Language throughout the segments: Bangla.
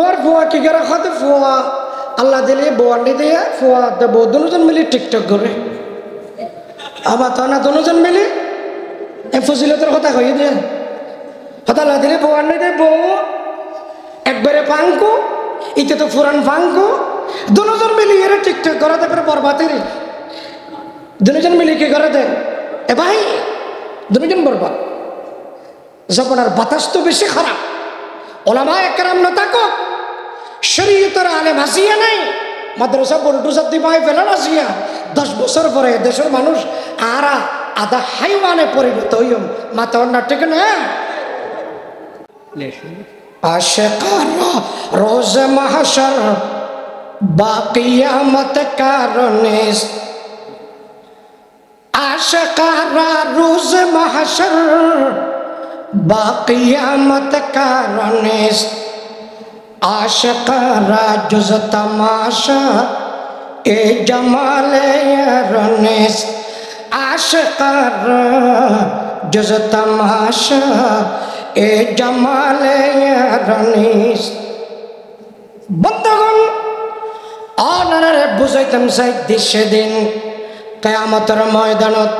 তোর ফুয়া কি করে খাতে ফুয়া আল্লাহ দিলে বোয়ান্ডি দিয়ে ফুয়া দেব দুজন মিলে টিকটক করে আবার তো না দুজন মিলে এই ফজিলতের কথা কই দিয়ে হতা আল্লাহ দিলে বোয়ান্ডি দিয়ে বউ একবারে পাঙ্কু ইতে তো ফুরান পাঙ্কু দুজন মিলে এর টিকটক করে তারপরে বরবাদের দুজন মিলে কি করে দেয় এ ভাই দুজন বরবাদ যখন আর বাতাস তো বেশি খারাপ ওলামা একরাম না থাকো শরীয়তের আলেম হাসিয়া নাই মাদ্রাসা বল্টু সাদ্দি ভাই ফেলান হাসিয়া 10 বছর পরে দেশের মানুষ আরা আধা হাইওয়ানে পরিণত হইম মাথা না ঠিক না আশিকারা রোজ মাহশর বাকিয়ামত কারণে আশিকারা রোজ মাহশর বাকিয়ামত কারণে আশিকারা জুজ তমাশা এ জমালে রনেস আশিকারা জুজ তমাশা এ জমালে রনেস বন্ধগণ অনারে বুঝাইতাম সাই দিশে দিন কিয়ামতের ময়দানত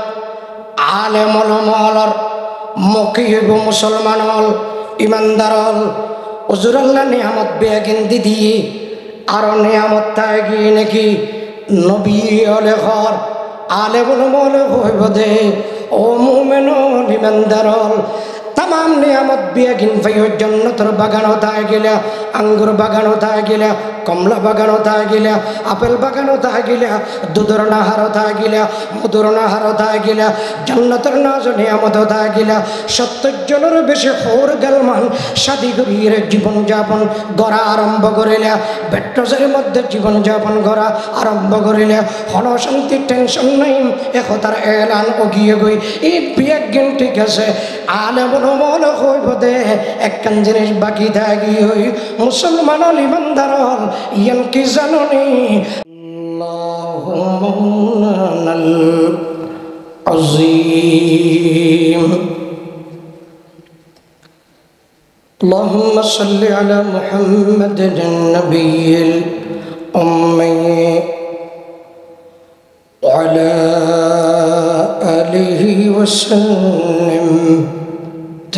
আলেম ওলামার মুখী হইব মুসলমান হল ইমানদার হল হুজুর আল্লাহ নিয়ামত বেগিন দিদি আর নিয়ামত তাগি নাকি নবী হলে ঘর আলে বলে মলে হইব দে ও মুমেন ইমানদার হল तमाम नियामत बेगिन भाइयों जन्नतर बागान होता है गिला अंगूर बागान होता है गिला कमला बागान होता है गिला आपेल बागान होता है गिला दूधर नाहार होता है गिला मधुर नाहार होता है गिला जन्नतर नाज नियामत होता है गिला 70 जनर बेशे होर गलमान शादी करिए जीवन जापन गड़ा आरंभ करिला बेट्टोजेर मध्य जीवन जापन गड़ा आरंभ करिला हनो शांति टेंशन नहीं एक होतार ऐलान ओगिए गई ये बेगिन ठीक है आले মন হইব দে একখান জিনিস বাকি থাকি হই মুসলমান ইমানদার ইয়ান কি জাননি আল্লাহু মাওলানাল আযীম আল্লাহুম্মা সাল্লি আলা মুহাম্মাদিন নাবিয়িল উম্মি ওয়া আলা আলিহি ওয়া সাল্লিম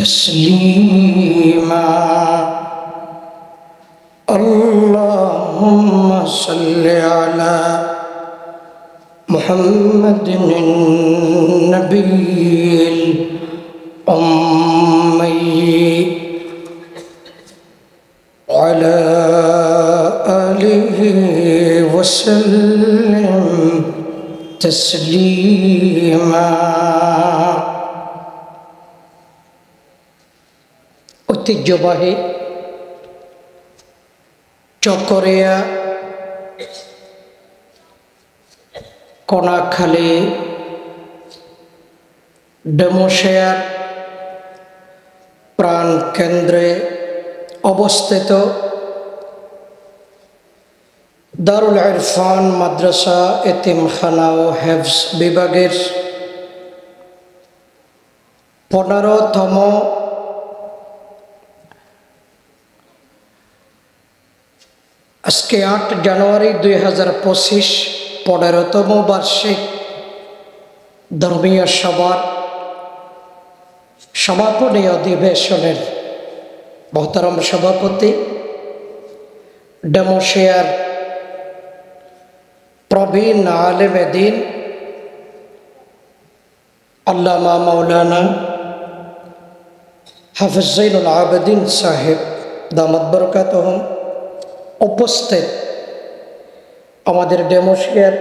تسليما اللهم صل على محمد النبي الأمي وعلى آله وسلم تسليما ঐতিহ্যবাহী চকরিয়া কোনাখালী ডেমোশেয়ার প্রাণ কেন্দ্রে অবস্থিত দারুল ইরফান মাদ্রাসা এতিমখানা ও হেফজ বিভাগের 15তম আজকে 8 জানুয়ারি 2025 15তম বার্ষিক ধর্মীয় সভার সমাপনী অধিবেশনের মহতারাম সভাপতি ডেমোশেয়ার প্রবীণ আলেমে দ্বীন আল্লামা মাওলানা হাফিজ জৈনুল আবেদিন সাহেব দামাত বরকাতুহুম উপস্থিত আমাদের ডেমোশেয়ার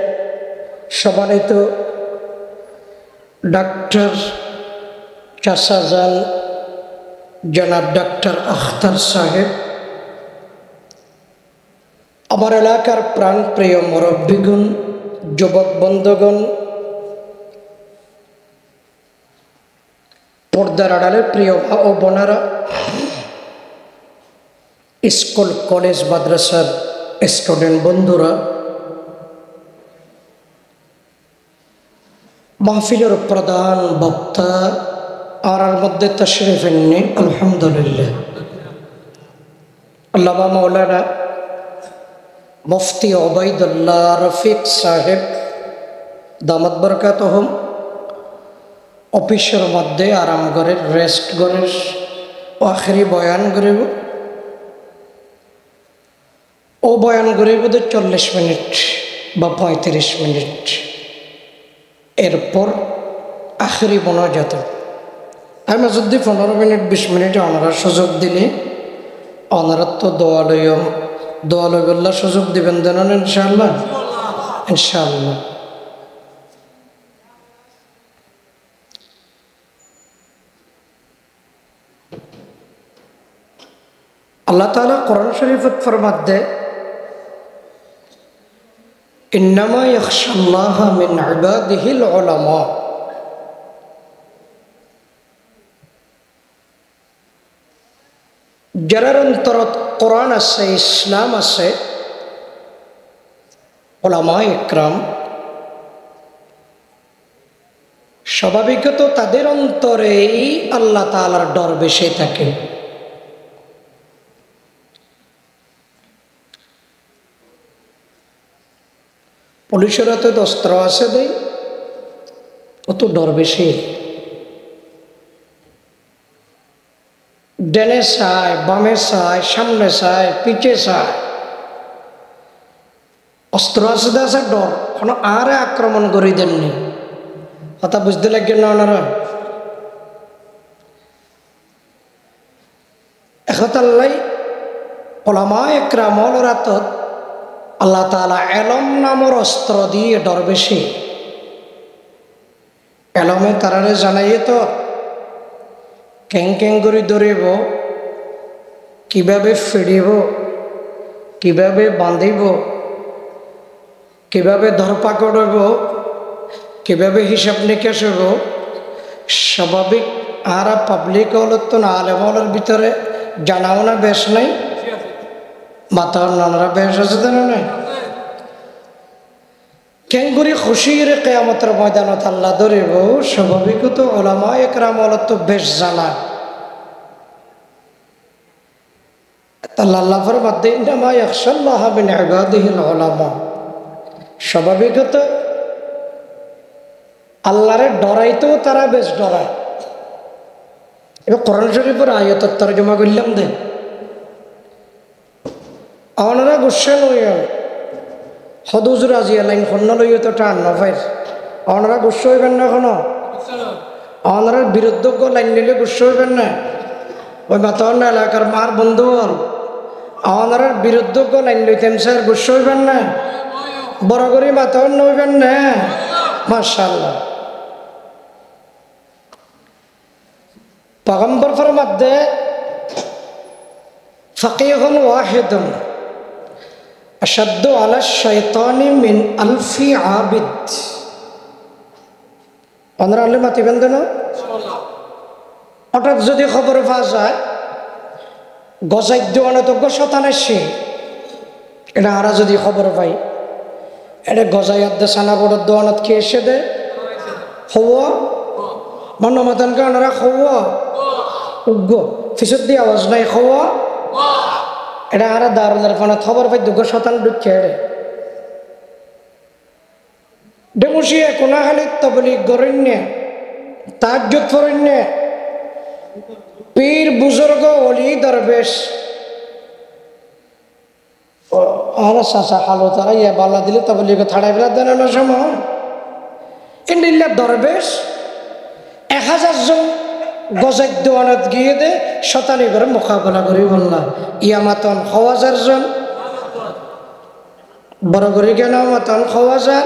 সম্মানিত ডাক্তার চাচাজান জনাব ডাক্তার আখতার সাহেব আমার এলাকার প্রাণপ্রিয় মুরব্বীগণ যুবক বন্ধুগণ পর্দার আড়ালের প্রিয় মা ও বোনেরা স্কুল কলেজ মাদ্রাসার স্টুডেন্ট বন্ধুরা মাহফিলের প্রধান বক্তা আর মধ্যে তশরিফ এনেন আলহামদুলিল্লাহ আল্লামা মাওলানা মুফতি ওবায়দুল্লাহ রফিক সাহেব দামাত বরকাতুহুম অফিসের মধ্যে আরাম করে রেস্ট করে আখেরি বয়ান করিব। ও বয়ান করিব 40 মিনিট বা 35 মিনিট। এরপর আখেরি মোনাজাত। আমি যদি 15 মিনিট 20 মিনিট ওনারা সুযোগ দিলে ওনারা তো দোয়া লইবল্লা সুযোগ দিবেন জানেন ইনশাআল্লাহ। ইনশাআল্লাহ আল্লাহ তাআলা কোরআন শরীফত ফরমাতে ইন্নামা ইয়াখশাল্লাহা মিন ইবাদিহিল উলামা। যারার অন্তরত কোরআন আছে, ইসলাম আছে, উলামা ইকরাম, স্বাভাবিকত তাদের অন্তরেই আল্লাহ তাআলার ডর বেশি থাকে। পুলিশের হাতে অস্ত্র আছে দেই, অত ডর বেশি। ডানে চায়, বামে চায়, সামনে চায়, পিছে চায়, অস্ত্র আছে আছে ডর কোনো আরে আক্রমণ করে দেননি। কথা বুঝতে লাগবেন না ওনারা। একতাল্লাই উলামা ইকরামল রাতত আল্লাহ তাআলা এলম নামর অস্ত্র দিয়ে ডর বেশি। এলমে তারারে জানাইয়ে তো কেং কেং করে ধরিব, কিভাবে ফিরিব, কিভাবে বাঁধিব, কিভাবে ধরপাকড় হইব, কিভাবে হিসাব নিকাশ হইব। স্বাভাবিক আর পাবলিক হলত তো না আলেমলের ভিতরে জানাও না বেশ নাই, মাতার নানারা বেশ আছে জানা নাই। কেঙ্গুরি খুশির কিয়ামতের ময়দানত আল্লাহ ধরিব। স্বাভাবিকত উলামা ইকরাম হলত তো বেশ জানা। আল্লাহ ফরমাতে ইন্নামা ইয়াখশাল্লাহা মিন ইবাদিহিল উলামা। স্বাভাবিকত আল্লাহরে ডরাইতেও তারা বেশ ডরায়। এবার কোরআন শরীফের আয়াতের তরজমা করলাম দে। আপনারা গুসা লইয়া হদুজুর আজিয়া লাইন খন্ন লইয়া তো টান নফাই। আপনারা গুসা হইবেন না এখনো। আপনারা বিরুদ্ধ লাইন নিলে গুসা হইবেন না। ওই মাতন এলাকার মার বন্ধু হল আপনারা বিরুদ্ধ লাইন লইতেন স্যার গুসা হইবেন না। বড় করে মাতন নইবেন না। মাশাআল্লাহ। পয়গম্বর ফরমাতে ফাকিহুন ওয়াহিদুন আশাদ্দু আলা শাইতানি মিন আলফি আবিদ। আপনারা আলে মাতিবেন না। হঠাৎ যদি খবর পাওয়া যায় গজাই দেওয়ানতজ্ঞ শতান আসছে, এটা আরা যদি খবর পাই এটা গজাই আদে সানা বড় দোয়ানত কে এসে দে হওয়া মন মাতানকে ওনারা হওয়া উগ্র ফিসদ দিয়ে আওয়াজ নাই হওয়া। এটা আরা দারুলের ফোনে খবর পাই দুগ্গ শতান ঢুকছে ডেমুসিয়ে কোনাখালি তবলিগ গরণ্যে তাজ্জুদ ফরণ্যে পীর বুজুর্গ অলি দরবেশ আরা সাসা হালো তারা ইয়া বাল্লা দিলে তবলিগ থাড়াই ফেলা দেন না সময় ইন্ডিল্লা দরবেশ 1000 জন গজাই দোয়ানত গিয়ে দে শতানি করে মোকাবেলা করি বললাম। ইয়া মাতন 1000 জন বড় করে কেন মাতন 1000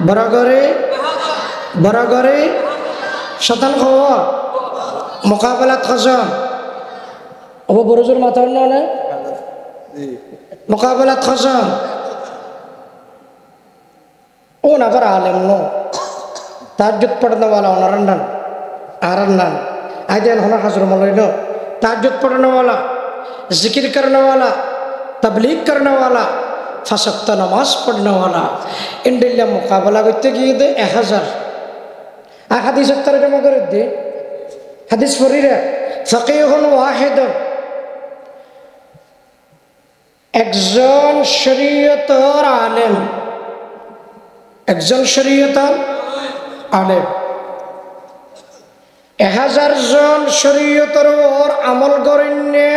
বড় করে শতান খাওয়া মোকাবেলা খজন ও বড় জোর মাতন না মোকাবেলা খজন ও না पर आलम नो ताज्जुद पढ़ने वाला ओनरंडन आरंडन आइडियल होना हजर मौलाना ताज्जुद पढ़ने वाला जिक्र करने वाला तबलीग करने वाला फसक्त नमाज पढ़ने वाला इंडिया मुकाबला करते गए दे 1000 हदीस तर्जुमा कर दे हदीस फरीरा फकीहुन वाहिद একজন শরীয়তর আলেম, একজন শরীয়তর আলেম 1000 জন শরীয়তর ওর আমল গরণ্যে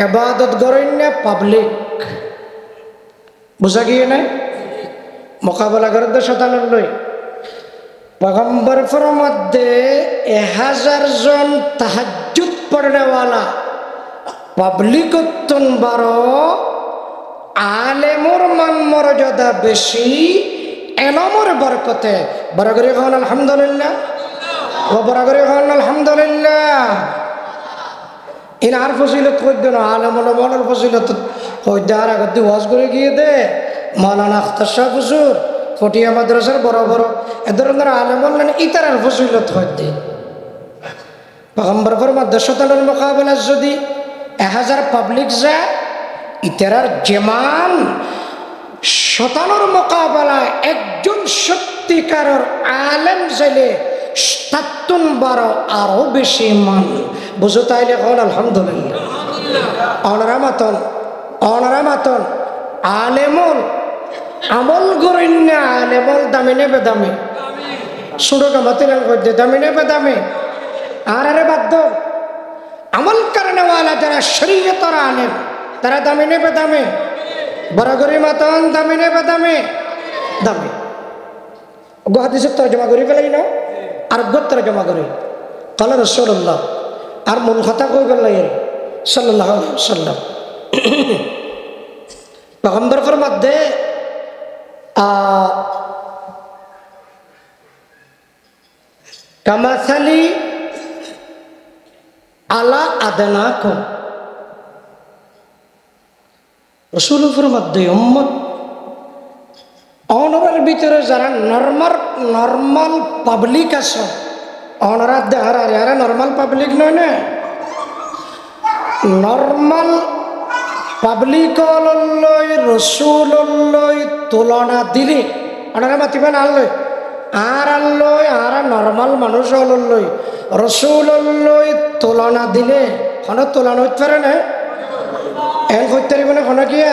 ইবাদত গরণ্যে পাবলিক বুঝা গিয়ে নাই মোকাবেলা করে 97 পয়গম্বর মধ্যে 1000 জন তাহাজ্জুদ পড়নেওয়ালা পাবলিক উত্তন 12 আলেমর মান মর্যাদা বেশি এলমর বরকতে বরাগরি খান আলহামদুলিল্লাহ ও বরাগরি খান আলহামদুলিল্লাহ ইনার ফজিলত কইদ না আলেম ওলামার ফজিলত কইদ আর আগতে ওয়াজ করে গিয়ে দে মাওলানা আখতার শাহ হুজুর ফটিয়া মাদ্রাসার বড় বড় এ ধরনের আলেম বললেন ইতারার ফজিলত কইদ পয়গম্বর মধ্যে 17 মোকাবেলা যদি 1000 পাবলিক যায় ইতারার যেমান 17 মোকাবেলায় একজন সত্যিকারের আলেম চাইলে 17 আরো বেশি মান বুঝো তাইলে এখন আলহামদুলিল্লাহ অনরামাতন আলেমল আমল গরণ্য আলেমল দামি নেবে দামি ছোট কামাতিলেন করতে দামি নেবে দামি আর আরে বাধ্য আমল করেনেওয়ালা যারা শরীয়তর আলেম তারা দামি নেবে দামি বরাগরি মাতন দামি নেবে দামি দামি হাদিসের তর্জমা করি ফেলাই না আর তর্জমা করি কালা রাসূলুল্লাহ আর মূল কথা কই ফেলাই সাল্লাল্লাহু আলাইহি ওয়াসাল্লাম পয়গম্বরের মধ্যে কামাসালি আলা আদনাকুম রাসূলের মধ্যে উম্মত অনরের ভিতরে যারা নরমাল পাবলিক আছে অনরা দেহার আর এরা নরমাল পাবলিক নয় না নরমাল পাবলিক লই রসুল লই তুলনা দিলে ওনারা মাতিবেন আল্লই আর আল্লই আর নরমাল মানুষ লই রসুল লই তুলনা দিলে কোনো তুলনা হইতে পারে না এন করতে পারিব না কোনো কিয়া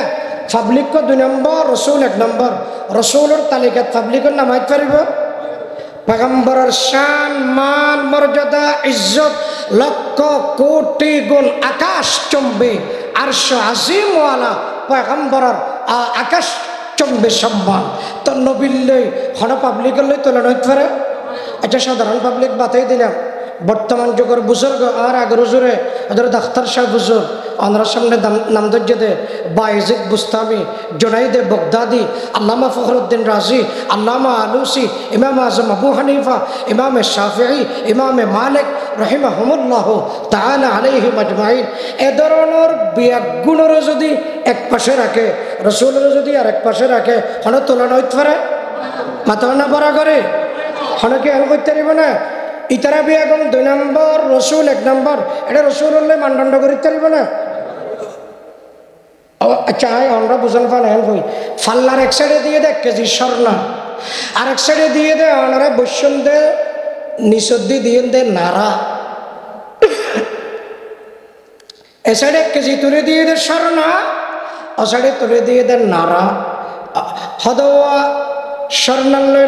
পাবলিক 2 নম্বর রসুল 1 নম্বর রসুলের তালিকাত পাবলিকের নামাইতে পারিব পয়গম্বরের শান মান মর্যাদা ইজ্জত লক্ষ কোটি গুণ আকাশ চম্বে আরশ আজিম ওয়ালা পয়গম্বরের আকাশ চম্বে সম্মান তো নবীল্লই হন পাবলিকের লই তুলনা হইতে পারে এটা সাধারণ পাবলিক বাতাই দিলাম বর্তমান যুগের বুজুর্গ আর আগের হুজুরে ওদের ডাক্তার সাহেব হুজুর ওনার সামনে নাম ধর্য দে বাইজিদ বুস্তামি জুনাইদে বগদাদি আল্লামা ফখরুদ্দিন রাজি আল্লামা আলুসি ইমাম আজম আবু হানিফা ইমাম শাফিঈ ইমাম মালিক রহিমাহুমুল্লাহ তাআলা আলাইহিম আজমাইন এ ধরনের বিয়াগুণের যদি এক পাশে রাখে রাসূলের যদি আর এক পাশে রাখে হন তুলনা হইতে পারে মাথা না বড় করে হন কি হেল্প করতে পারিব না ইতারা বিয়াগম 2 নম্বর রসুল 1 নম্বর এটা রসুল হলে মানদণ্ড করিতে পারিব না আচ্ছা আমরা বুঝল পান বই ফাল্লার এক সাইডে দিয়ে দেয় 1 কেজি স্বর্ণা আর এক সাইডে দিয়ে দেয় ওনারা বৈশ্যন দে নিঃসদ্দি দিয়ে দে নাড়া এ সাইডে 1 কেজি তুলে দিয়ে দে স্বর্ণা ও সাইডে তুলে দিয়ে দেয় নাড়া হদওয়া স্বর্ণালয়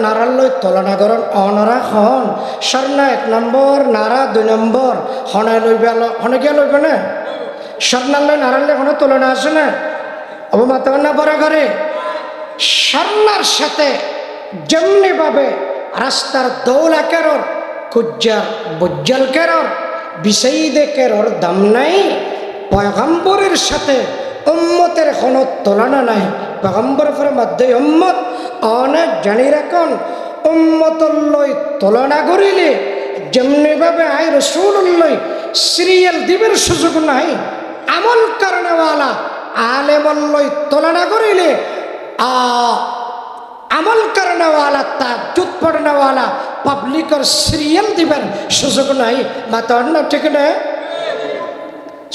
নারালয় তুলনা করেন অনরা খন স্বর্ণা 1 নম্বর নারা 2 নম্বর হনায় লইবে হনে গিয়া লইবে না স্বর্ণালয় নারালয় হনে তুলনা আছে না অবমাত না বড় করে স্বর্ণার সাথে যেমনি ভাবে রাস্তার দৌলা কেরর কুজ্জার বুজ্জাল কেরর বিষয়ীদে কেরর দাম নাই পয়গম্বরের সাথে উম্মতের কোনো তুলনা নাই পয়গম্বরের মধ্যে উম্মত অনেক জানি রাখুন উম্মতল্লই তুলনা করিলে যেমনিভাবে আই রসুল্লই সিরিয়াল দিবের সুযোগ নাই আমল করেনেওয়ালা আলেমল্লই তুলনা করিলে আমল করেনেওয়ালা তাজ্জুদ পড়নেওয়ালা পাবলিকের সিরিয়াল দিবেন সুযোগ নাই মাতার না ঠিক না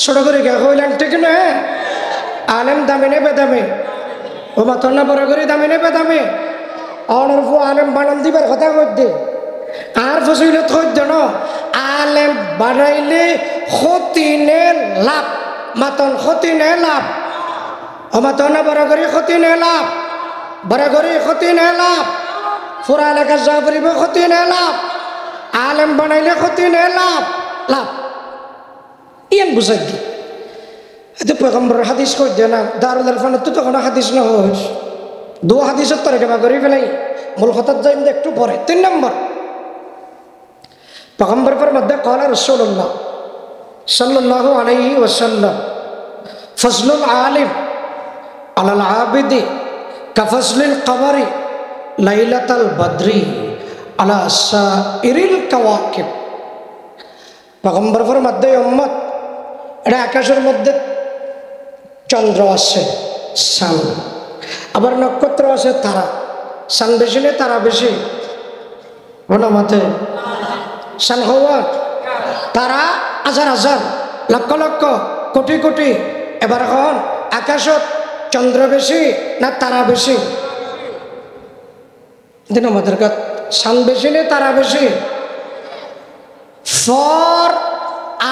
ছোট করে গে হইলেন ঠিক না আলেম দামি নেবে দামি ও মাতার না বড় করে দামি নেবে দামি অনর ফু আলেম বানান দিবার কথা কইতে আর ফসিলত কইতে ন আলেম বানাইলে ক্ষতি নে লাভ মাতন ক্ষতি নে লাভ অমাতনা বড় করে ক্ষতি নেলাম, বড় করে ক্ষতি নেলাম, পুরা এলাকা যা পরিব ক্ষতি নেলাম, আলেম বানাইলে ক্ষতি নেলাম লাভ ইয়ান বুঝাই দি। এতে পয়গম্বরের হাদিস কই দে না দারুল আরফানত তো কোনো হাদিস না হয়, দু হাদিসের তরজমা করে ফেলাই, মূল কথার যাই একটু পরে। 3 নম্বর পয়গম্বরের মধ্যে কলা রাসূলুল্লাহ সাল্লাল্লাহু আলাইহি ওয়াসাল্লাম ফজলুল আলিম আলাল আবিদি কাফজলিল কমারি লাইলাতাল বদরি আলা সাইরিল কাওয়াকিব। পয়গম্বরের মধ্যে উম্মত এটা আকাশের মধ্যে চন্দ্র আছে, সান, আবার নক্ষত্র আছে, তারা। সান বেশি নেই তারা বেশি, মতে সান হওয়া তারা হাজার হাজার লক্ষ লক্ষ কোটি কোটি। এবার এখন আকাশত চন্দ্র বেশি না তারা বেশি? দিন আমাদের সান বেশি নেই তারা বেশি। ফর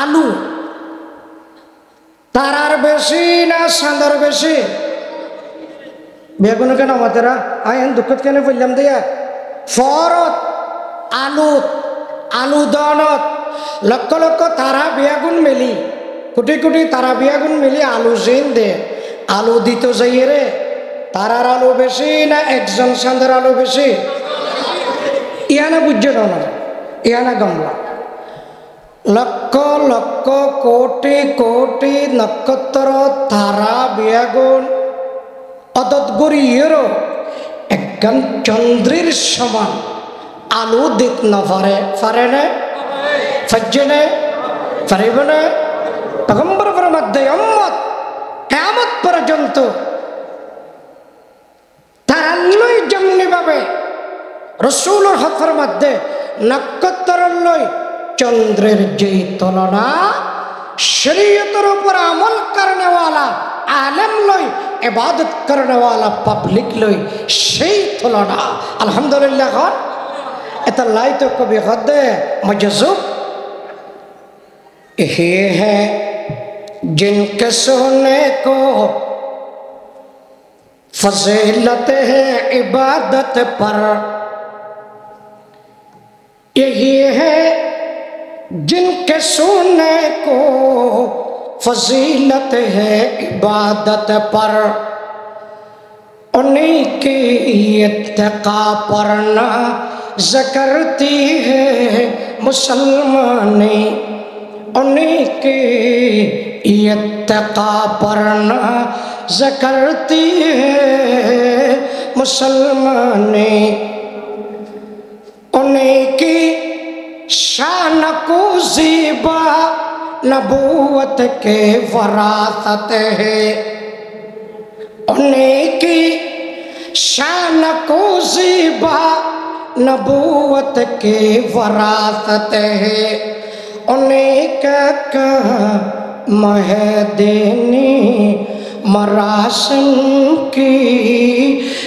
আলু তারার বেশি না চাঁদর বেশি? বেগুন কেন আমাদের আইন দুঃখত কেন বললাম দিয়া ফরত আলুত আলু দনত লক্ষ লক্ষ তারা বেগুন মেলি, কোটি কোটি তারা বেগুন মেলি আলু জিন দে। আলু দিত যাইয়ে রে, তারার আলু বেশি না একজন চাঁদের আলু বেশি? ইয়ানা বুঝছে না, ইয়ানা গমলা। লক্ষ লক্ষ কোটি কোটি নক্ষত্র তারা বেগুন অতত গড়িয়েরও একখান চন্দ্রের সমান আলু দিত না পারে, পারে না? ফাজ্জে না? পারিব না? পয়গম্বরের মধ্যে উম্মত কিয়ামত পর্যন্ত তারা লই যেমনি ভাবে রাসূলের হকের মধ্যে নক্ষত্রের লই চন্দ্রের যেই তুলনা, শরীয়তের উপর আমল করনেওয়ালা আলেম লই, ইবাদত করনেওয়ালা পাবলিক লই সেই তুলনা। আলহামদুলিল্লাহ। এটা লাই তো কবি হদে মজজুব ये है जिनके सोने को फजीलत है इबादत पर, यही है जिनके सोने को फजीलत है इबादत पर, उन्हीं की इत्तिका पर नाज़ करती है मुसलमानी, उन्हीं की इत्तिका पर नाज़ करती है मुसलमानी, उन्हीं की शान को ज़ीबा नबूवत के वरासत है, उन्हीं की शान को ज़ीबा नबूवत के वरासत है, उन्हीं का महदीनी मरासिम की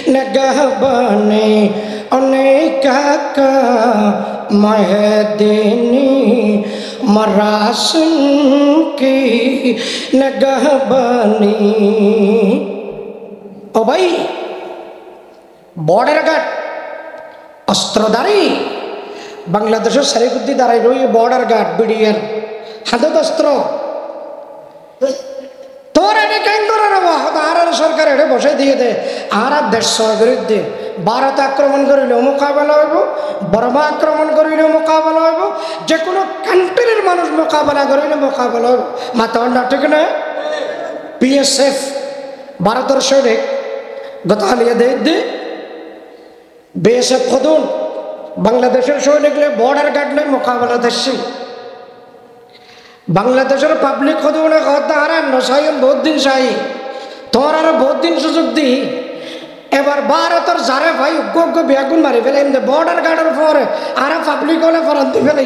नगहबानी, उन्हीं का महदीनी मरासिम की नगहबानी। ओ भाई बॉर्डर गार्ड अस्त्रधारी বাংলাদেশের সারিকুদ্দি দাঁড়াই রই বর্ডার গার্ড বিডিআর হাতত অস্ত্র তোর এনে কেন করে নেব আর সরকার এটা বসে দিয়ে দে আর দেশ বিরুদ্ধে ভারত আক্রমণ করিলেও মোকাবেলা হইব, বর্মা আক্রমণ করিলেও মোকাবেলা হইব, যে কোনো কান্ট্রির মানুষ মোকাবেলা করিলে মোকাবেলা হইব। মাথা ঠিক না? বিএসএফ ভারতের সৈনিক গত হালিয়া দে বিএসএফ খদুন বাংলাদেশের সৈনিকলে বর্ডার গার্ডলে মোকাবেলা দেখছি। বাংলাদেশের পাবলিক খদুনে হারান নসাইন বহুত দিন চাই তোর আর বহুত দিন সুযোগ দি। এবার ভারতের যারে ভাই উগ্র বেগুন মারি ফেলে বর্ডার গার্ডের পরে আর পাবলিক হলে ফরান্তি ফেলে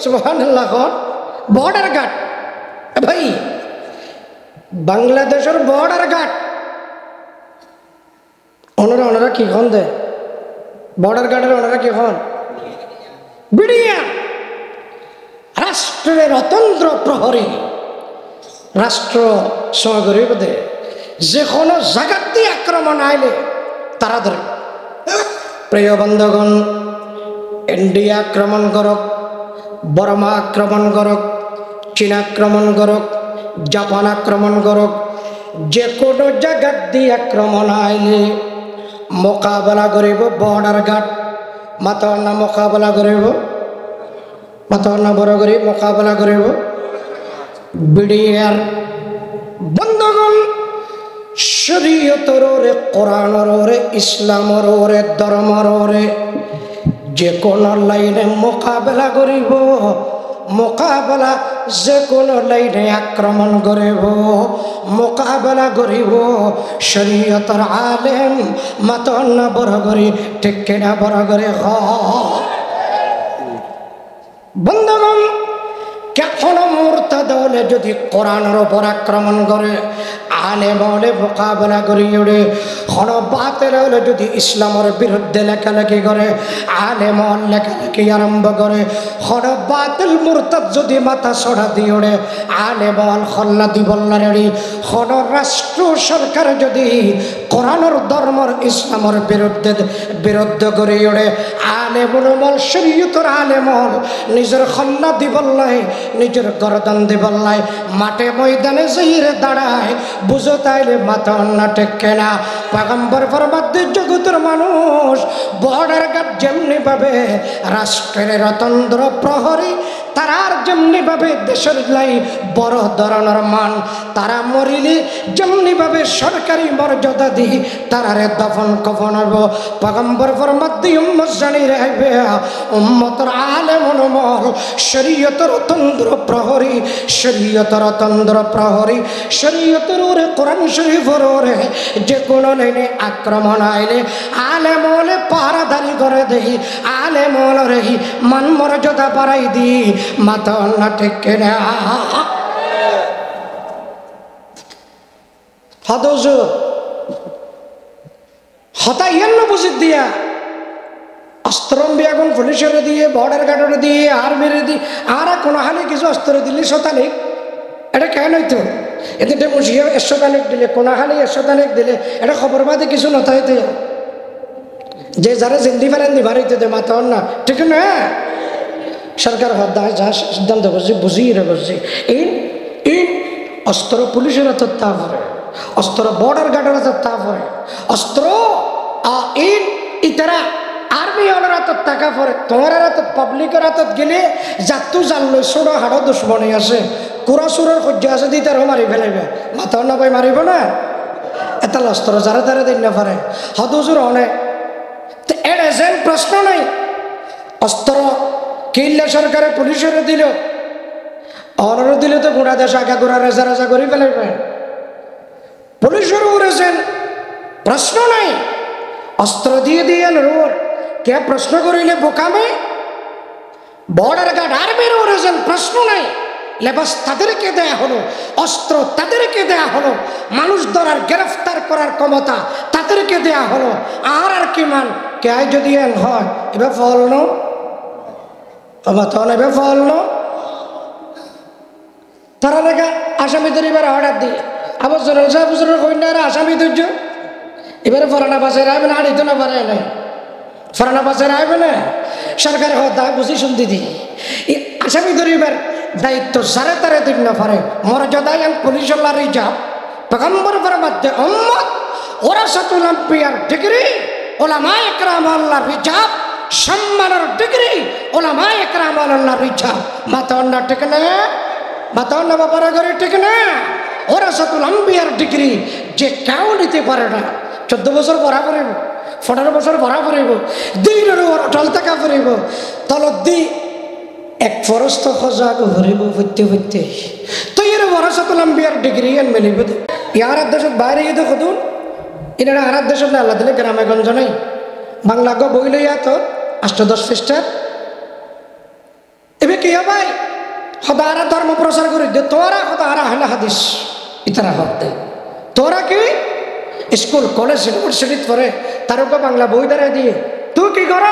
সুবহানাল্লাহ। বর্ডার গার্ড ভাই বাংলাদেশের বর্ডার গার্ড ওনারা কি খন দে বর্ডার গার্ডের ওনারা কি খন বিডিয়া রাষ্ট্রের অতন্ত্র প্রহরী রাষ্ট্র সহগরিব দে যে কোনো জায়গার দিয়ে আক্রমণ আইলে তারা ধরে। প্রিয় বন্ধুগণ, ইন্ডিয়া আক্রমণ করক, বর্মা আক্রমণ করক, চীন আক্রমণ করক, জাপান আক্রমণ করক, যে কোনো জায়গার দিয়ে আক্রমণ আইলে মোকাবেলা করিব বর্ডার গার্ড। মাতার না মোকাবেলা করিব, মাতার না বড় করি মোকাবেলা করিব বিডিআর। বন্ধুগণ, শরীয়তর ওরে, কোরআনের ওরে, ইসলামের ওরে, ধর্মের ওরে যে কোনো লাইনে মোকাবেলা করিব, মোকাবেলা যে কোনো লাইনে আক্রমণ করিব, মোকাবেলা করিব শরীয়তর আলেম মাতন না বড় করি, ঠিক কিনা বড় করে হ। বন্ধুগণ, কখনো মুরতাদ হলে যদি কোরআনের ওপর আক্রমণ করে আলেম হলে মোকাবেলা করি ওরে, কোনো বাতিল হলে যদি ইসলামের বিরুদ্ধে লেখালেখি করে আলেম লেখালেখি আরম্ভ করে, কোনো বাতিল মুরতাদ যদি মাথা ছড়া দিয়ে ওড়ে আলেম খল্লা দিবল্লারি, কোনো রাষ্ট্র সরকার যদি কোরআনের ধর্মের ইসলামের বিরুদ্ধে করে ওড়ে আলেমুল শরীয়তের আলেমল নিজের খল্লা দিবল্লায়, নিজের গরদান দিবল্লায় মাঠে ময়দানে যাইরে দাঁড়ায়, বুঝো তাইলে মাথা অন্না টেকে না। পয়গম্বর ফরমাতে জগতের মানুষ বর্ডার গার্ড যেমনি ভাবে রাষ্ট্রের রতন্দ্র প্রহরী, তারার যেমনি ভাবে দেশের লাই বড় ধরনের মান, তারা মরিলে যেমনি ভাবে সরকারি মর্যাদা দিই তারারে দফন কফন হইব। পয়গম্বর ফরমাতে উম্মত জানি রাখবে উম্মতের আলেমুল মল শরীয়তের তন্দ্র প্রহরী, শরীয়তের তন্দ্র প্রহরী, শরীয়তের ওরে কোরআন শরীফের ওরে যে কোনো লাইনে আক্রমণ আইলে আলেমলে পাহারাদারি করে দেই, আলেমলে মান মর্যাদা বাড়াই দিই, মাথা না ঠিক না। হদজ হতা ইয়ান্ন বুঝিত দিয়া অস্ত্রম্বী এখন পুলিশের দিয়ে, বর্ডার গার্ডের দিয়ে, আর্মির দিয়ে, আর কোনো হালে কিছু অস্ত্র দিলে শতানিক এটা কেন হইতো? এতে বসিয়ে 100 তানিক দিলে, কোন হালে 100 তানিক দিলে এটা খবর বাদে কিছু নথাইতে যে যারা জিন্দি ফেলেন দিবার হইতে দে মাথা না, ঠিক না? সরকার হদ্দায় যা সিদ্ধান্ত করছে বুঝিয়ে করছে ইন ইন অস্ত্র পুলিশের হাতত তা পরে, অস্ত্র বর্ডার গার্ডের হাতত তা পরে, অস্ত্র ইন ইতারা আর্মি ওনার হাতত টাকা পরে, তোমার হাতত পাবলিকের হাতত গেলে যাতু জানলো ছোড়ো হাড়ো দুশ্মনী আছে, কুড়া সুরের সহ্য আছে দিয়ে তারও মারি ফেলাইবে, মাথা না পাই মারিব না। এটা অস্ত্র যারা তারা দিন না পারে হদুজুর অনেক এর যেন প্রশ্ন নাই। অস্ত্র কিনলে সরকারে পুলিশের দিল, অনার দিলে তো গোড়া দেশ আগা গোড়া রেজা রেজা করে ফেলাইবে, পুলিশের উড়েছেন প্রশ্ন নাই। অস্ত্র দিয়ে দিয়ে রোর কে প্রশ্ন করিলে বোকামে, বর্ডার গার্ড আর্মির উড়েছেন প্রশ্ন নাই, লেবাস তাদেরকে দেয়া হলো, অস্ত্র তাদেরকে দেয়া হলো, মানুষ ধরার গ্রেফতার করার ক্ষমতা তাদেরকে দেয়া হলো। আর কি মান কে যদি এন হয় এবার ফল নো তখন এবার ফল নো তারা লেখা আসামি ধরিবার অর্ডার দিয়ে আবার জোরের সাহেব কন্যারা আসামি ধৈর্য এবারে ফরানা বাসের আইবে না, আড়িত না পারে না ফরানা বাসের আইবে না, সরকার হতা বুঝি শুনতে দিই আসামি ধরিবার দায়িত্ব সারে তারে দিন না পারে মর্যাদায় পুলিশ রিজার্ভ পয়গম্বর ফরমাতে উম্মত ওরাসাতুল আম্বিয়ার ডিগ্রি উলামা ইকরাম আল্লাহর রিজার্ভ, সম্মানের ডিগ্রি উলামা ইকরাম আল্লাহর রিজার্ভ। মাথা না ঠিক না, মাথা না বাবার ঘরে ঠিক না। ওরাসাতুল আম্বিয়ার ডিগ্রি যে কেউ নিতে পারে না, 14 বছর পড়া পড়িব, 15 বছর পড়া পড়িব, দিনের ওর অটল টাকা পড়িব, তলত দি এক ফরস্ত সজাগ ভরিব ফুটতে ফুটতে তুই এর ওরাসাতুল আম্বিয়ার ডিগ্রি এন মেলিব। ইয়ার দেশত বাইরে গিয়ে তো কদুন এনারা আর দেশত না আল্লাহ দিলে গ্রামে গঞ্জ নাই, বাংলা গো বই লইয়া তো 8-10 পৃষ্ঠার এবার কি ভাই সদা আর ধর্ম প্রচার করি দে, তোরা সদা আর আহলে হাদিস ইতারা হক দে, তোরা কি স্কুল কলেজ ইউনিভার্সিটিত পড়ে তার উপর বাংলা বই দাঁড়াই দিয়ে তুই কি কর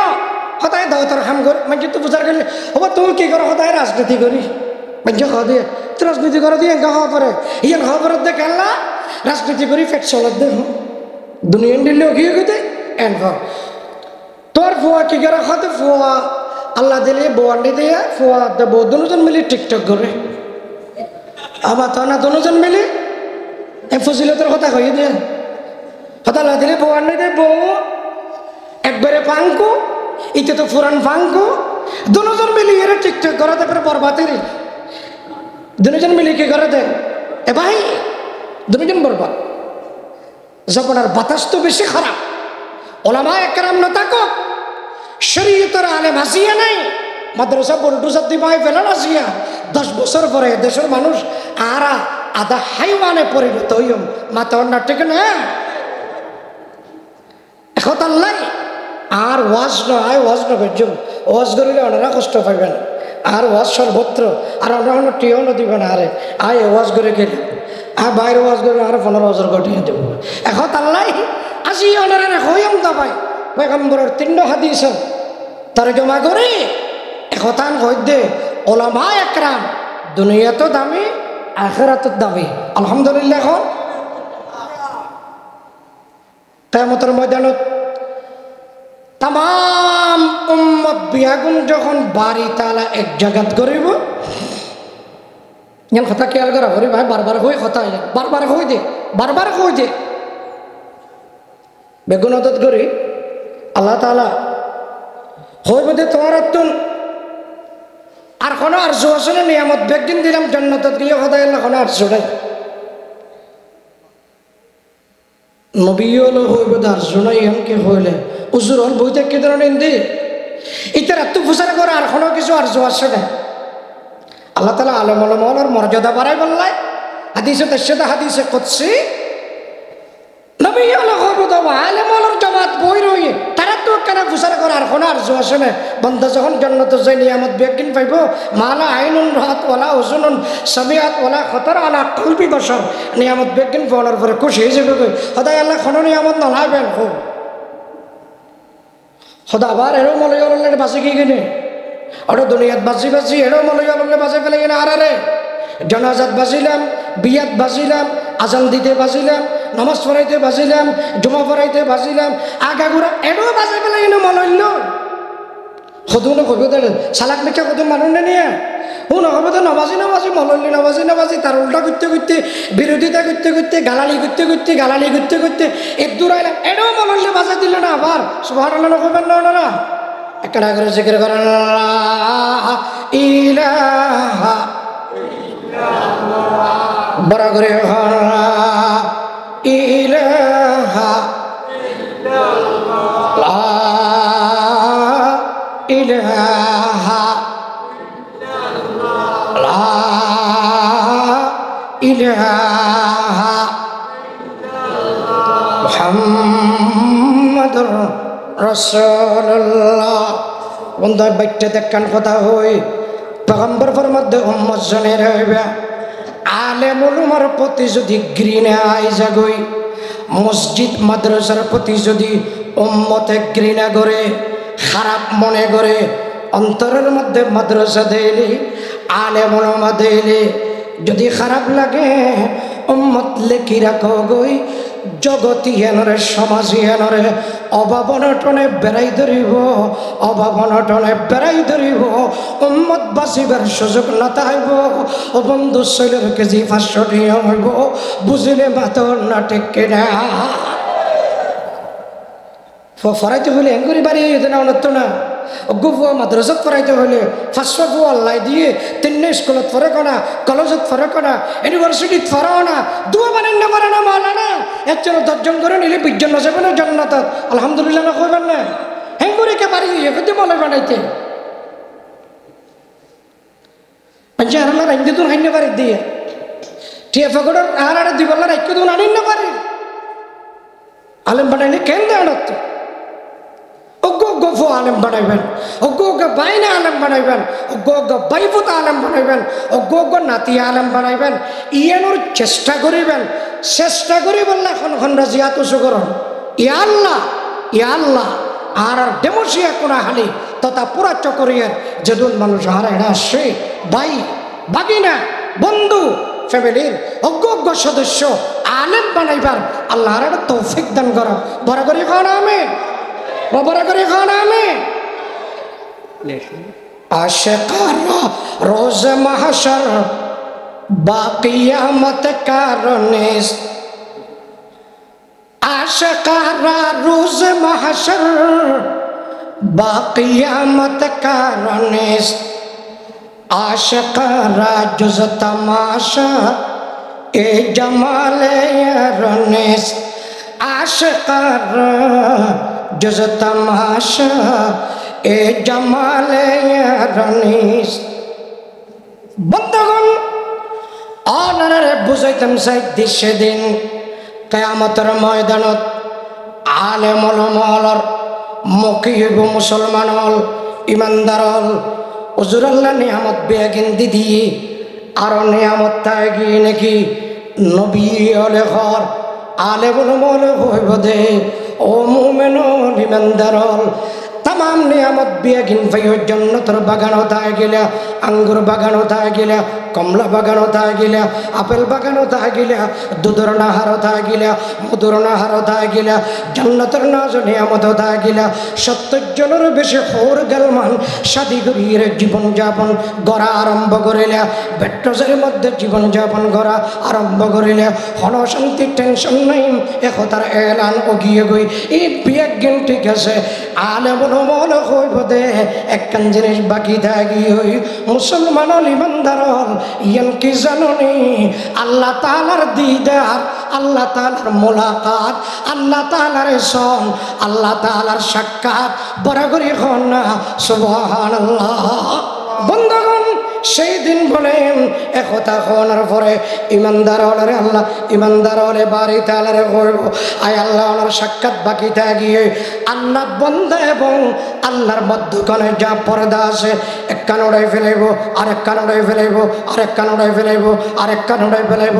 সদায় দাওয়াতের কাম কর, মানে তুই বুঝার করলে হব তুই কি কর সদায় রাজনীতি করি মানে দিয়ে রাজনীতি করে দিয়ে এঙ্কা হওয়া পরে ইয়ান হওয়া পরে দেখে আল্লাহ রাজনীতি করি ফেট চলত দেখ দুনিয়ান দিল্লি কি গেতে এন তোর ফুয়া কি করে খাতে ফুয়া আল্লাহ দিলে বোয়ান্ডি দিয়ে ফুয়া দেবো দুজন মিলে টিকটক করে আবার তো না দুজন মিলে এ ফজিলতের কথা কইয়ে দিয়ে কথা আল্লাহ দিলে বোয়ান্ডি দিয়ে বউ একবারে পাঙ্কু ইতে তো ফুরান পাঙ্কু দুজন মিলে এরা টিকটক করে তারপরে বরবাদের দুজন মিলে কি করে দেয় এ ভাই দুজন বরবাদ যখন আর বাতাস তো বেশি খারাপ ওলামা একরাম না থাকো শরীয়তের আলেম আসিয়া নাই মাদ্রাসা বল্টুসার দিবাই ফেলেন আসিয়া 10 বছর পরে দেশের মানুষ আর আধা হাইওয়ানে পরিণত হইম মাথা না ঠিক না এখন আল্লাহ আর ওয়াজ নয় ওয়াজ নজুম ওয়াজ করিলে ওনারা কষ্ট পাইবেন আর ওয়াজ সর্বত্র আর ওনারা টিও দিবে না আরে আয় ওয়াজ করে গেলে আর বাইরে ওয়াজ করে আর 15 বছর ঘটিয়ে দেব এখন আল্লাহ আসি ওনারা হইম দাবাই পয়গম্বরের 3 হাদিস তার জমা করে একতান কইদে ওলামা একরাম দুনিয়া তো দামি আখিরাত দামি আলহামদুলিল্লাহ এখন কিয়ামতের ময়দানত তাম উম্মত বিয়াগুন যখন বাড়ি তালা এক জায়গাত করিব যেন কথা খেয়াল করা করি ভাই বারবার হই কথা বারবার হই দে বেগুনত করি আল্লাহ তাআলা হইব দে তোমার আত্মন আর কোনো আরজু আসলে নিয়ামত বেগদিন দিলাম জান্নাতত গিয়ে খোদাই আল্লাহ কোনো আরজু নাই নবী হলো হইব দে আরজু নাই এমনকি হইলে উজুর হল বইতে কি ধরনের দি ইতার এত ফুসার করে আর কোনো কিছু আরজু আসে না আল্লাহ তাআলা আলেম ওলামার মর্যাদা বাড়াই বললাই হাদিসে তাশাদা হাদিসে কুদসি নবী হলো হইব দে আলেম ওলামার জামাত বই রই তারা তো কেন ফুসার করে আর কোনো আরজু আসে না বন্ধ যখন জান্নাত যাই নিয়ামত বেগিন পাইব মালা আইনুন রাত ওয়ালা উজুনুন সামিআত ওয়ালা খতর আলা কলবি বশর নিয়ামত বেগিন পাওয়ার পরে খুশি হয়ে যাবে খোদাই আল্লাহ কোনো নিয়ামত নলাইবেন খুব খোদা আবার এরও মলয়ালের বাঁচি কি কিনে ওটা দুনিয়াত বাঁচি এরও মলয়ালের বাঁচে ফেলে কিনে আর আরে জানাজাত বাজিলাম বিয়াত বাজিলাম আজান দিতে বাজিলাম নামাজ পড়াইতে বাজিলাম জমা পড়াইতে বাজিলাম আগাগুড়া এরও বাজে ফেলে কিনে মলইল সদু নকবি চালাক মেখা কত মানুষ নিয়ে ও নকবে তো নবাজি নবাজি তার উল্টা করতে বিরোধিতা করতে গালালি করতে এক দূর আইলাম এটাও মললে বাজা দিল না আবার সুবহানাল্লাহ নকবেন না ওনারা একটা করে জিকির করেন ইলাহা বড় করে ইলাহা ইলাহা লা ইলাহা মুহাম্মাদুর রাসূলুল্লাহ বন্ধু বাইতে দেখান কথা হই পয়গম্বর ফরমাতে উম্মত জনে রইবা আলেম উলামার প্রতি যদি ঘৃণা আই জাগই মসজিদ মাদ্রাসার প্রতি যদি উম্মতে ঘৃণা করে খারাপ মনে করে অন্তরের মধ্যে মাদ্রাসা দেইলে আলেম ওলামা দেইলে যদি খারাপ লাগে উম্মত লেখি রাখো গই জগতি হেনরে সমাজী হেনরে অভাবনটনে বেড়াই ধরিব উম্মত বাঁচিবার সুযোগ না তাইব ও বন্ধু শৈলের কেজি 500 টাকা হইব বুঝিলে মাতর না ঠিক কিনা ফরাইতে হলে এঙ্গুরি বাড়ি না অনত্র না গুফুয়া মাদ্রাসাত ফরাইতে হলে 500 ফুয়া আল্লাহ দিয়ে 3 স্কুলত ফরে কনা কলেজত ফরে কনা ইউনিভার্সিটিত ফরাও না দুয়া বানাই না পারে না মাওলানা একজন 10 জন করে নিলে 20 জন যাবে না জান্নাত আলহামদুলিল্লাহ না কইবেন না হেঙ্গুরি কে বাড়ি এফতে বলে বানাইতে আজ আল্লাহ রাইন্দে তুন হাইনে বাড়ি দিয়ে টিয়া ফগড় আর আর দিবল্লা রাইকে তুন আনিন না পারে আলেম বানাইলে কেন দেওয়াত গফু আলেম বানাইবেন বাইনা আলেম বানাইবেন বাইফুত আলেম বানাইবেন নাতি আলেম বানাইবেন ইয়ানোর চেষ্টা করিবেন বললে এখন রাজিয়াত সুগরণ ইয়া আল্লাহ আর ডেমোসিয়া কোনা হালি তথা পুরা চকরিয়ার যেদুন মানুষ আর এরা আসে ভাই বাগিনা বন্ধু ফ্যামিলির অজ্ঞ অজ্ঞ সদস্য আলেম বানাইবার আল্লাহর একটা তৌফিক দান করো। বড় করে খান আমি, বড় করে খান আমি। আশিকারা রোজ মাহশর বাকিয়ামত কারণেস, আশিকারা রোজ মাহশর বাকিয়ামত কারণেস, আশিকারা জুজ তমাশা এ জমালে রনেস, আশিকারা জুজ তমাশা এ জমালে রনেস। বন্ধুগণ অনারে বুঝাইতাম সাইদি সেদিন কিয়ামতের ময়দানত আলেম ওলামার মুখী হইব মুসলমান হল ইমানদার হল। হুজুর আল্লাহ নিয়ামত বেগিন দিদি আর নিয়ামত তাই গিয়ে নাকি নবী হলে ঘর আলেম ওলামা হইব দে ও মুমিন ইমানদার হল। तमाम नियामत बेगिन भाइयों जन्नतर बागान होता है गिला, अंगूर बागान होता है गिला, कमला बागान होता है गिला, आपेल बागान होता है गिला, दूधर नाहर होता है गिला, मधुर नाहर होता है गिला, जन्नतर नाज नियामत होता है गिला। 70 जनर बेशे होर गलमान शादी करिए जीवन जापन गड़ा आरंभ करिला, बेट्रोजेर मध्य जीवन जापन गड़ा आरंभ करिला। हन शांति टेंशन नहीं एकतार एलान ओगिए गई ई बेगिन ठीक है आले মনে হইব দে একখান জিনিস বাকি থাকি হই মুসলমান ইমানদার ইয়ান কি জাননি আল্লাহ তাআলার দিদার, আল্লাহ তাআলার মোলাকাত, আল্লাহ তাআলার সন, আল্লাহ তাআলার সাক্ষাৎ বড় করে হন না সুবহানাল্লাহ। বন্ধুগণ সেই দিন বলেন একথা হওয়ার পরে ইমানদার হলে আল্লাহ ইমানদার হলে বাড়ি তালারে করব আয় আল্লাহ ওনার সাক্ষাৎ বাকি থাকিয়ে আল্লাহ বন্ধা এবং আল্লাহর মধ্যখানে যা পর্দা আছে এক কান উড়াই ফেলাইব, আরেক কান উড়াই ফেলাইব, আরেক কান উড়াই ফেলাইব, আরেক কান উড়াই ফেলাইব।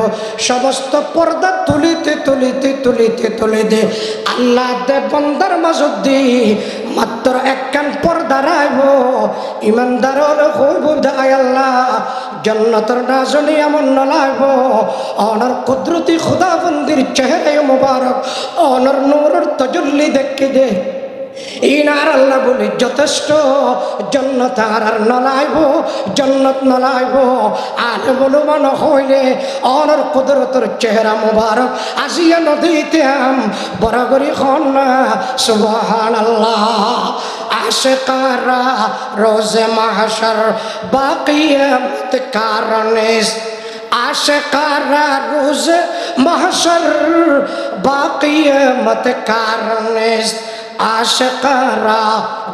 সমস্ত পর্দা তুলিতে তুলিতে তুলিতে তুলিতে আল্লাহ দে বন্দার মাঝত দি মাত্র এক কান পর্দা রাইব। ইমানদার হলে হইব দায় আল্লাহ জন্নতর নাজনি এমন নলাইব অনর কুদরতি খুদাবন্দির চেহারায় মুবারক অনর নূরের তজল্লি দেখে দে ইনার আল্লাহ বলি যথেষ্ট জন্নত আর নলাইব, জন্নত নলাইব আর বলো মন হইলে অনর কুদরতের চেহারা মুবারক আসিয়া নদীতে আম বরাবরি খন না সুবহানাল্লাহ। আশিকারা রোজে মাহশর বাকিয়ামত কারণেস, আশিকারা রোজে মাহশর বাকিয়ামত কারণেস, আশিকারা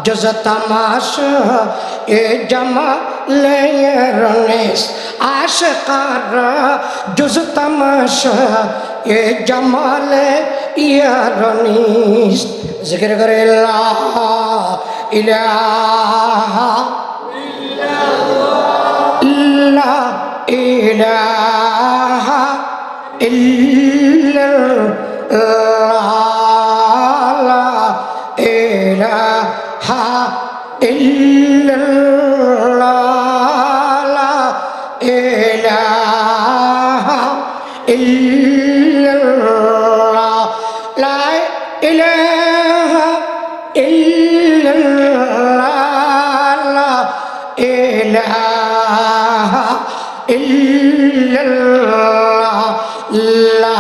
জুজ তমাশা এ জমালে রনেস, আশিকারা জুজ তমাশা এ জমালে রনিস। জিকির করে লা ইলাহা ইল্লাল্লাহ, লা ইলাহা ইল্লাল্লাহ, লা ইলাহা ইল্লাল্লাহ, লা ইলাহা ইল্লাল্লাহ, লা ইলাহা ইল্লাল্লাহ, লা ইলাহা ইল্লাল্লাহ, লা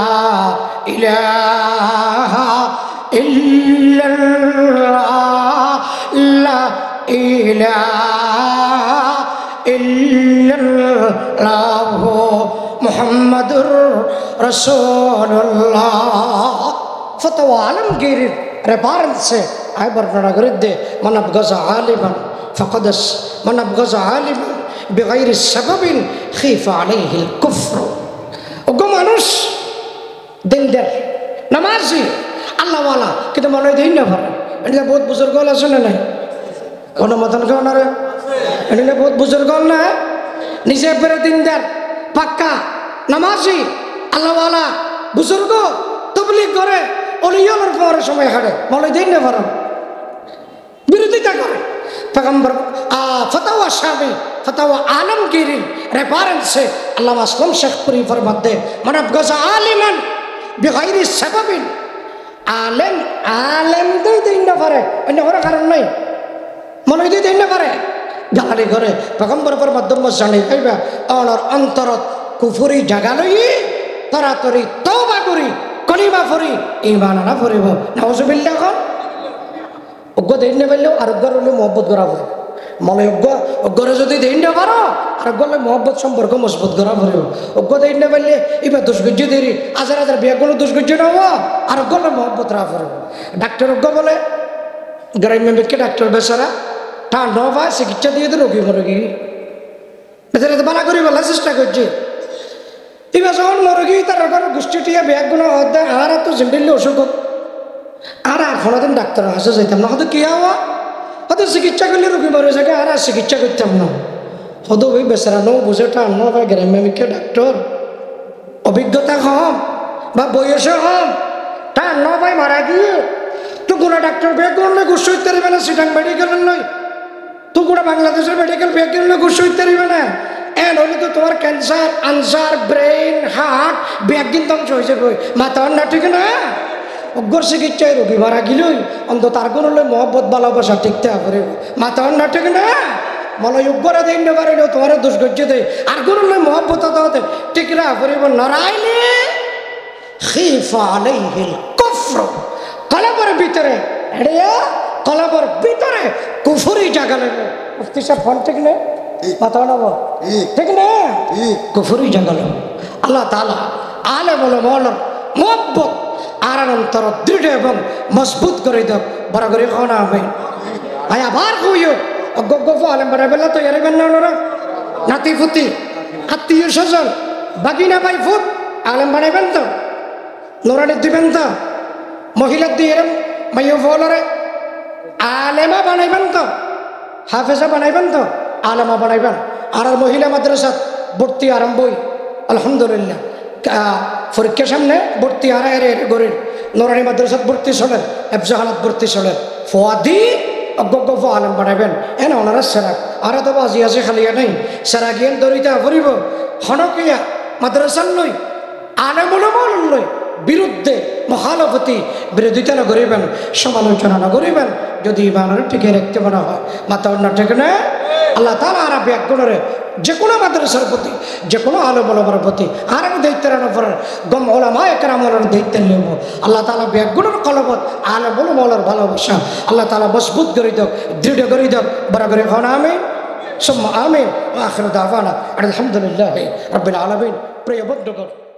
ইলাহা ইল্লাল্লাহ, লা ইলাহা ইল্লাল্লাহ মুহাম্মাদুর রাসূলুল্লাহ। ফতোয়া আলমগীর রেফারেন্সে আয় বর্ণনা করে দে মান আবগাযা আলিমান ফাকাদাস, মান আবগাযা আলিমান বিগাইরি সাবাবিন খিফা আলাইহিল কুফর। ওগো মানুষ দিনদার নামাজি আল্লাহওয়ালা কিন্তু মনে দিন না পারে এটা বহুত বুজুর্গ আছে না নাই কোনো মতন কেউ না রে এটা বহুত বুজুর্গ না নিজে পেরে দিনদার পাক্কা নামাজি আল্লাহওয়ালা বুজুর্গ তবলিগ করে অলিয়লের পরে সময় হাঁটে মনে দিন না পারে বিরোধিতা করে পেগম্বর ফতোয়া শামি ফতোয়া আলমগীর রেফারেন্সে আল্লামা আসলাম শেখপুরি ফরমাতে মানে গজা আলিমান বিগাইরি সাবাবিন আলেম আলেম দিন না পারে অন্য কোনো কারণ নাই মনে দিন না পারে গালি করে পয়গম্বর মাধ্যম জানি কইবা অনর অন্তরত কুফুরি জাগা লই তাড়াতাড়ি তওবা করি কলিমা পড়ি ঈমান আনা পড়িব নাউজুবিল্লাহ কোন অজ্ঞ দিন না পারলেও আর অজ্ঞর হলে মহব্বত করা পড়ে মনে অজ্ঞরে যদি দিন না পারো আর গলে মহব্বত সম্পর্ক মজবুত করা পড়িব অজ্ঞ দিন না পারলে এবার দুষ্গুজ্য দেরি হাজার হাজার বিয়াগুলো দুষ্গুজ্য নেব আর গলে মহব্বত রা পড়িব ডাক্তার অজ্ঞ বলে গ্রাম্য ব্যক্তি ডাক্তার বেচারা তা ন পায় চিকিৎসা দিয়ে তো রোগী মরোগী বেচারা তো বালা করি বলার চেষ্টা করছে এবার যখন মরোগী তার গোষ্ঠীটিয়া ব্যাগগুলো দেয় আর তো জিম্বিল্লি অসুখ আর এখন দিন ডাক্তার হাসে যাইতাম না হয়তো কি হওয়া হয়তো চিকিৎসা করলে রোগী মরে যাকে আর চিকিৎসা করতাম না হয়তো ওই বেচারা নো বুঝে টান ন পায় গ্রাম্য ব্যক্তি ডাক্তার অভিজ্ঞতা কম বা বয়সে কম টান ন পায় মারা গিয়ে তো কোনো ডাক্তার ব্যাগ করলে গুসু হইতে পারবে না সিটাং মেডিকেলের নয় তো কোনো বাংলাদেশের মেডিকেল ব্যাগ করলে গুসু হইতে পারবে না এন হলে তো তোমার cancer answer brain heart bag কিন্তু ধ্বংস হয়ে যাবে মাথা না ঠিক না অজ্ঞর চিকিৎসায় রোগী মারা গেলই অন্তত তার কোনো হলে মহব্বত ভালোবাসা ঠিকতে হবে মাথা না ঠিক না মনে অজ্ঞরা দিন না পারিল তোমার দুষ্গজ্য দেয় আর কোনো হলে মহব্বত হতে ঠিক না পরিব নড়াইলে খিফা আলাইহিল কুফর কলবের ভিতরে এড়িয়া কলবের ভিতরে কুফরি জাগা লাগবে মুফতি সাহেব ফোন ঠিক না মাথা না ঠিক না কুফরি জাগা লাগবে আল্লাহ তাআলা আলেম ওলামার মুহাব্বত আর অন্তর দৃঢ় এবং মজবুত করে দাও বড় করে খাওয়া হবে আয় আবার কইও গগফ আলেম বড় বেলা তো এরবেন না ওরা নাতি ফুতি আত্মীয় স্বজন বাগিনা ভাই ফুট আলেম বানাইবেন তো নোরানি দিবেন তো মহিলা দিয়ে মাইও ফলরে আলেমা বানাইবেন তো হাফেজা বানাইবেন তো আলেমা বানাইবেন আর মহিলা মাদ্রাসা ভর্তি আরম্ভই আলহামদুলিল্লাহ পরীক্ষার সামনে ভর্তি আড়াই গরির নোরানি মাদ্রাসাত ভর্তি চলেন এফজাহানাত ভর্তি চলেন ফোয়াদি অজ্ঞ আলেম বানাইবেন এনে ওনারা সেরাক আর তো বাজি আছে খালিয়া নাই সেরা গিয়ে দরিতা ফুরিব হনকিয়া মাদ্রাসার লই আলেম লই বিরুদ্ধে মহালপতি বিরোধিতা না করিবেন সমালোচনা না করিবেন যদি ইমানের টিকে রাখতে মনে হয় মাথা অন্য ঠিক না আল্লাহ তাআলা আর ব্যাগুণরে যে কোনো মাদ্রাসার প্রতি যে কোনো আলেম ওলামার প্রতি আর আমি দায়িত্বের পরে গম ওলামা একরামের দায়িত্ব নেব আল্লাহ তাআলা ব্যাগুণের কলবত আলেম ওলামার ভালোবাসা আল্লাহ তাআলা মজবুত করে দাও দৃঢ় করে দাও বরাবর হন আমিন সুম্মা আমিন ওয়া আখিরু দাওয়ানা আলহামদুলিল্লাহি রাব্বিল আলামিন প্রিয় বন্ধুগণ